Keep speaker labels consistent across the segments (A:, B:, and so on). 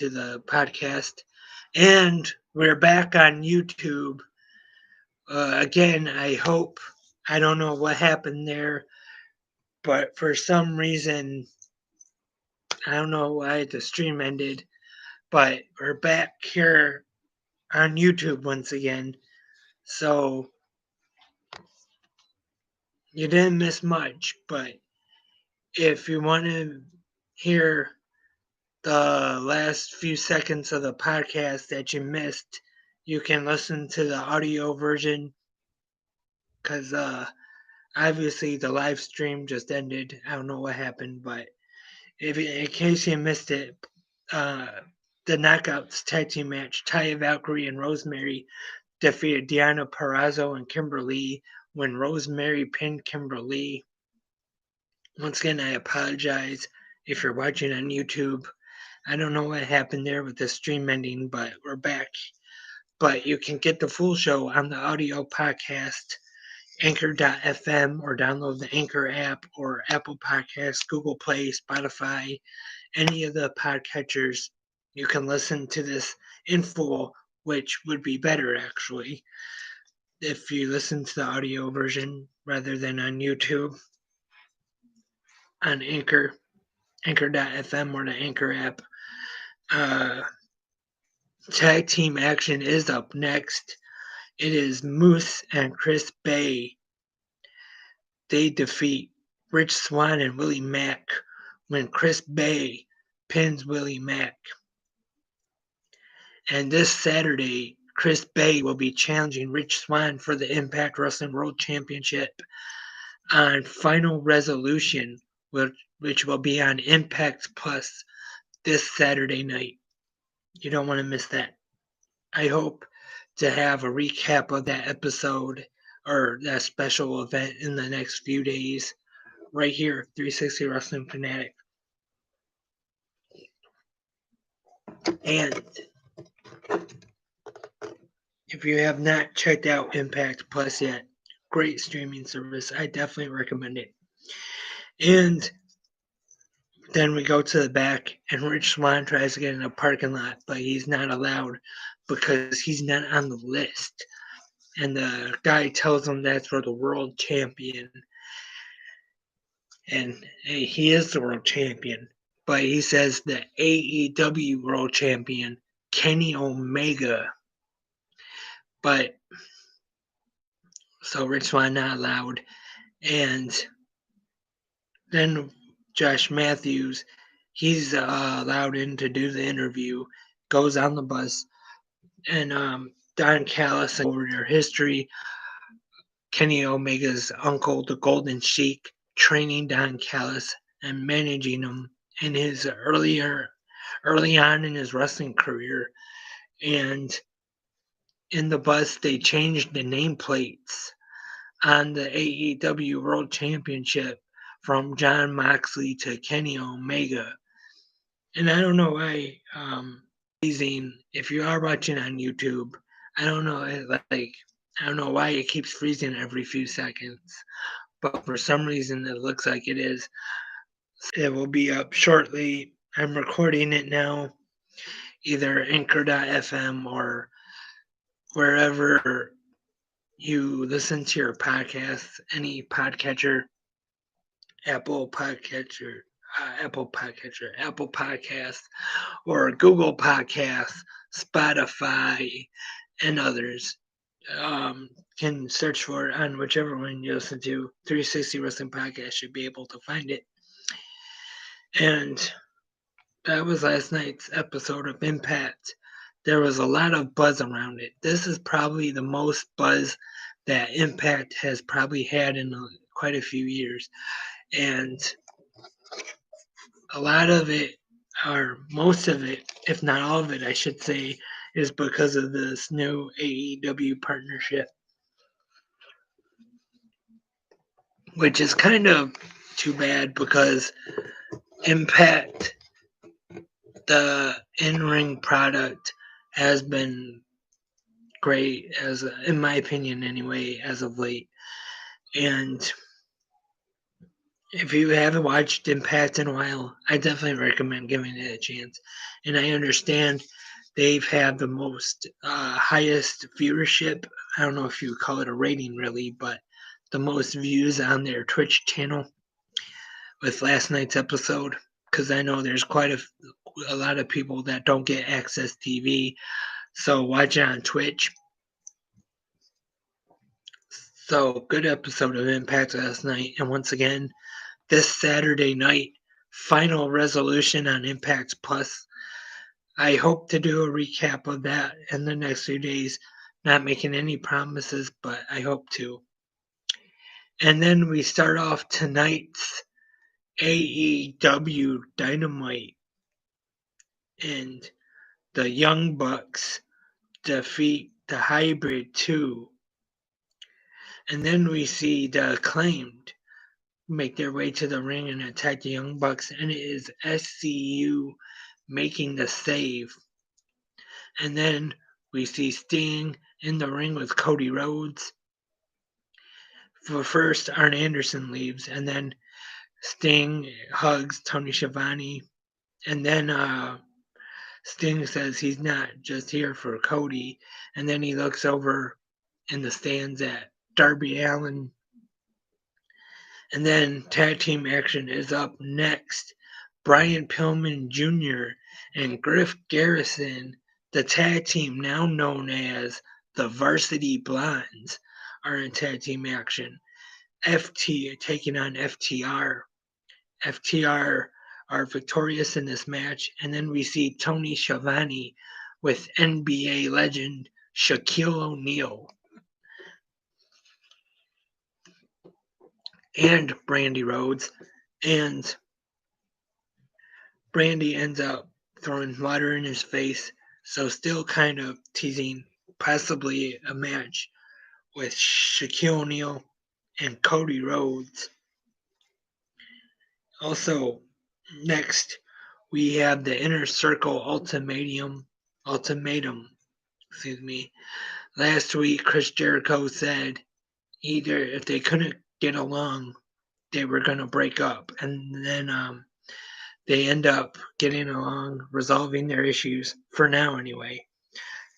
A: to the podcast. And we're back on YouTube. Again, I don't know what happened there, but for some reason, I don't know why the stream ended, but we're back here on YouTube once again. So you didn't miss much, but if you want to hear the last few seconds of the podcast that you missed, you can listen to the audio version because obviously the live stream just ended. I don't know what happened, but in case you missed it, uh, the Knockouts tag team match, Taya Valkyrie and Rosemary defeated Deonna Purrazzo and Kimberly when Rosemary pinned Kimberly. Once again, I apologize if you're watching on YouTube. I don't know what happened there with the stream ending, but we're back. But you can get the full show on the audio podcast, anchor.fm, or download the Anchor app or Apple Podcasts, Google Play, Spotify, any of the podcatchers. You can listen to this in full, which would be better actually if you listen to the audio version rather than on YouTube, on anchor.fm or the Anchor app. Tag team action is up next. It is Moose and Chris Bay. They defeat Rich Swann and Willie Mack when Chris Bay pins Willie Mack. And this Saturday, Chris Bay will be challenging Rich Swann for the Impact Wrestling World Championship on Final Resolution, which will be on Impact Plus this Saturday night. You don't want to miss that. I hope to have a recap of that episode or that special event in the next few days right here, 360 Wrestling Fanatic. And if you have not checked out Impact Plus yet, great streaming service. I definitely recommend it. And then we go to the back, and Rich Swann tries to get in a parking lot, but he's not allowed because he's not on the list. And the guy tells him that's for the world champion. And hey, he is the world champion. But he says the AEW world champion, Kenny Omega. But so Rich Swann not allowed. And then Josh Matthews, he's allowed in to do the interview, goes on the bus, and Don Callis over their history. Kenny Omega's uncle, the Golden Sheik, training Don Callis and managing him in his early on in his wrestling career. And in the bus, they changed the nameplates on the AEW World Championship from Jon Moxley to Kenny Omega. And I don't know why, if you are watching on YouTube, I don't know, I don't know why it keeps freezing every few seconds, but for some reason it looks like it is. It will be up shortly. I'm recording it now, either anchor.fm or wherever you listen to your podcasts, any podcatcher, Apple Podcasts, or Google Podcasts, Spotify, and others. Can search for it on whichever one you listen to. 360 Wrestling Podcast should be able to find it. And that was last night's episode of Impact. There was a lot of buzz around it. This is probably the most buzz that Impact has probably had in quite a few years. And a lot of it, or most of it, if not all of it, I should say, is because of this new AEW partnership, which is kind of too bad because Impact, the in-ring product, has been great, in my opinion anyway, as of late. And If you haven't watched Impact in a while, I definitely recommend giving it a chance. And I understand they've had the most highest viewership. I don't know if you call it a rating really, but the most views on their Twitch channel with last night's episode. Because I know there's quite a lot of people that don't get Access TV, so watch it on Twitch. So good episode of Impact last night, and once again, this Saturday night, final resolution on Impact Plus. I hope to do a recap of that in the next few days. Not making any promises, but I hope to. And then we start off tonight's AEW Dynamite, and the Young Bucks defeat the Hybrid 2. And then we see the Acclaimed make their way to the ring and attack the Young Bucks, and it is SCU making the save. And then we see Sting in the ring with Cody Rhodes. For first, Arn Anderson leaves, and then Sting hugs Tony Schiavone, and then Sting says he's not just here for Cody, and then he looks over in the stands at Darby Allin. And then tag team action is up next. Brian Pillman Jr. and Griff Garrison, the tag team now known as the Varsity Blondes, are in tag team action. FT taking on FTR. FTR are victorious in this match, and then we see Tony Schiavone with NBA legend Shaquille O'Neal and Brandy Rhodes, and Brandy ends up throwing water in his face, so still kind of teasing possibly a match with Shaquille O'Neal and Cody Rhodes. Also, next we have the Inner Circle ultimatum. Excuse me. Last week, Chris Jericho said either if they couldn't get along, they were going to break up, and then they end up getting along, resolving their issues for now, anyway.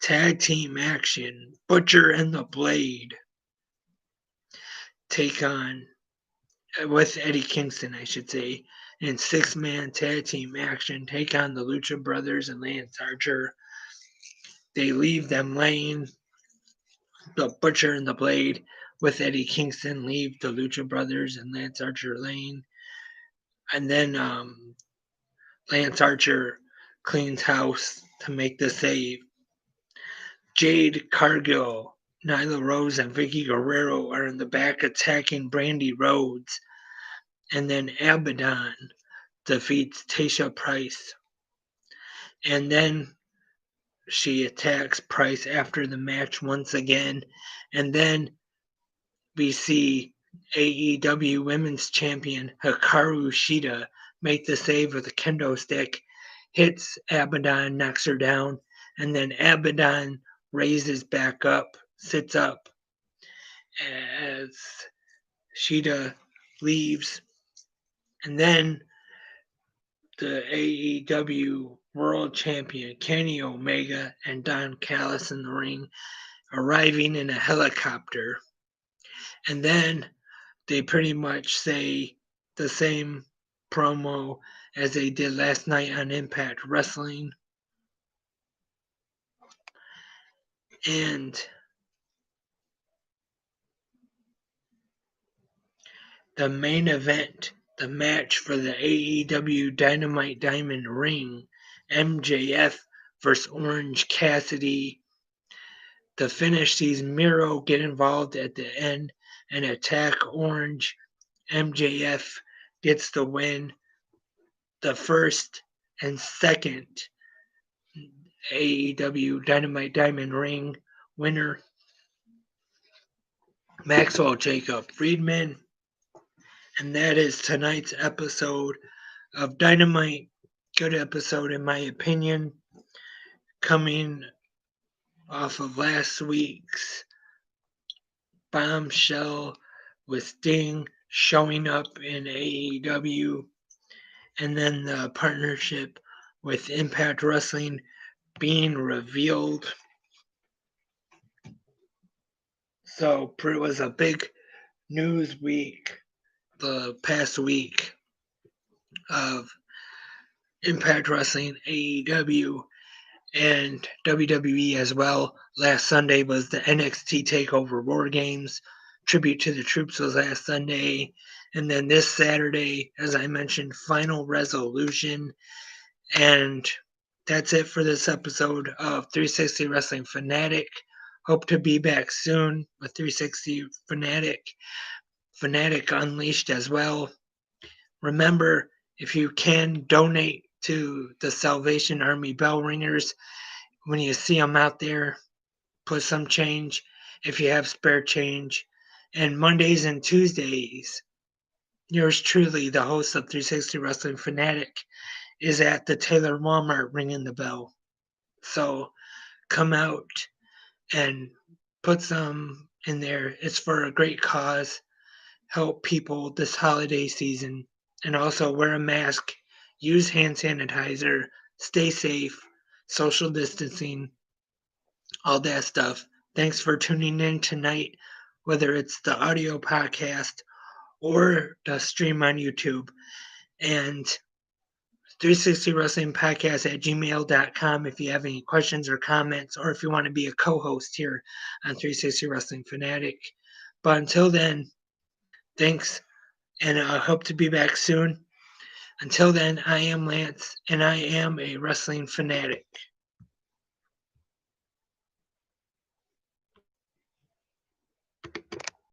A: Tag team action: Butcher and the Blade take on with Eddie Kingston, I should say, in six-man tag team action, take on the Lucha Brothers and Lance Archer. They leave them laying. The Butcher and the Blade with Eddie Kingston leave the Lucha Brothers and Lance Archer laying. And then Lance Archer cleans house to make the save. Jade Cargill, Nyla Rose, and Vicky Guerrero are in the back attacking Brandy Rhodes. And then Abaddon defeats Tasha Price. And then she attacks Price after the match once again. And then we see AEW Women's Champion Hikaru Shida make the save with a kendo stick, hits Abaddon, knocks her down, and then Abaddon raises back up, sits up as Shida leaves. And then the AEW World Champion Kenny Omega and Don Callis in the ring, arriving in a helicopter. And then they pretty much say the same promo as they did last night on Impact Wrestling. And the main event, the match for the AEW Dynamite Diamond Ring, MJF versus Orange Cassidy. The finish sees Miro get involved at the end and attack Orange. MJF gets the win. The first and second AEW Dynamite Diamond Ring winner, Maxwell Jacob Friedman. And that is tonight's episode of Dynamite. Good episode, in my opinion, coming off of last week's bombshell with Sting showing up in AEW, and then the partnership with Impact Wrestling being revealed. So it was a big news week the past week of Impact Wrestling, AEW, and WWE as well. Last Sunday was the NXT TakeOver War Games. Tribute to the Troops was last Sunday. And then this Saturday, as I mentioned, Final Resolution. And that's it for this episode of 360 Wrestling Fanatic. Hope to be back soon with 360 Fanatic. Fanatic Unleashed as well. Remember, if you can donate to the Salvation Army bell ringers, when you see them out there, put some change if you have spare change. And Mondays and Tuesdays, yours truly, the host of 360 Wrestling Fanatic, is at the Taylor Walmart ringing the bell. So come out and put some in there. It's for a great cause. Help people this holiday season. And also wear a mask, use hand sanitizer, stay safe, social distancing, all that stuff. Thanks for tuning in tonight, whether it's the audio podcast or the stream on YouTube. And 360 Wrestling Podcast at gmail.com if you have any questions or comments, or if you want to be a co host here on 360 Wrestling Fanatic. But until then, thanks, and I hope to be back soon. Until then, I am Lance, and I am a wrestling fanatic.